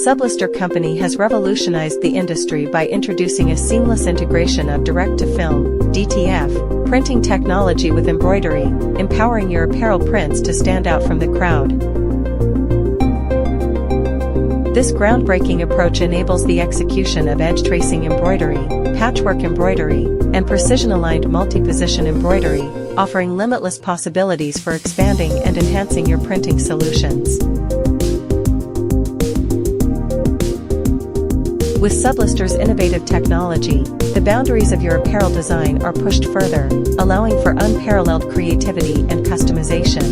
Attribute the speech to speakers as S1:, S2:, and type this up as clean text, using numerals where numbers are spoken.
S1: Sublister Company has revolutionized the industry by introducing a seamless integration of direct-to-film (DTF) printing technology with embroidery, empowering your apparel prints to stand out from the crowd. This groundbreaking approach enables the execution of edge tracing embroidery, patchwork embroidery, and precision-aligned multi-position embroidery, offering limitless possibilities for expanding and enhancing your printing solutions. With Sublister's innovative technology, the boundaries of your apparel design are pushed further, allowing for unparalleled creativity and customization.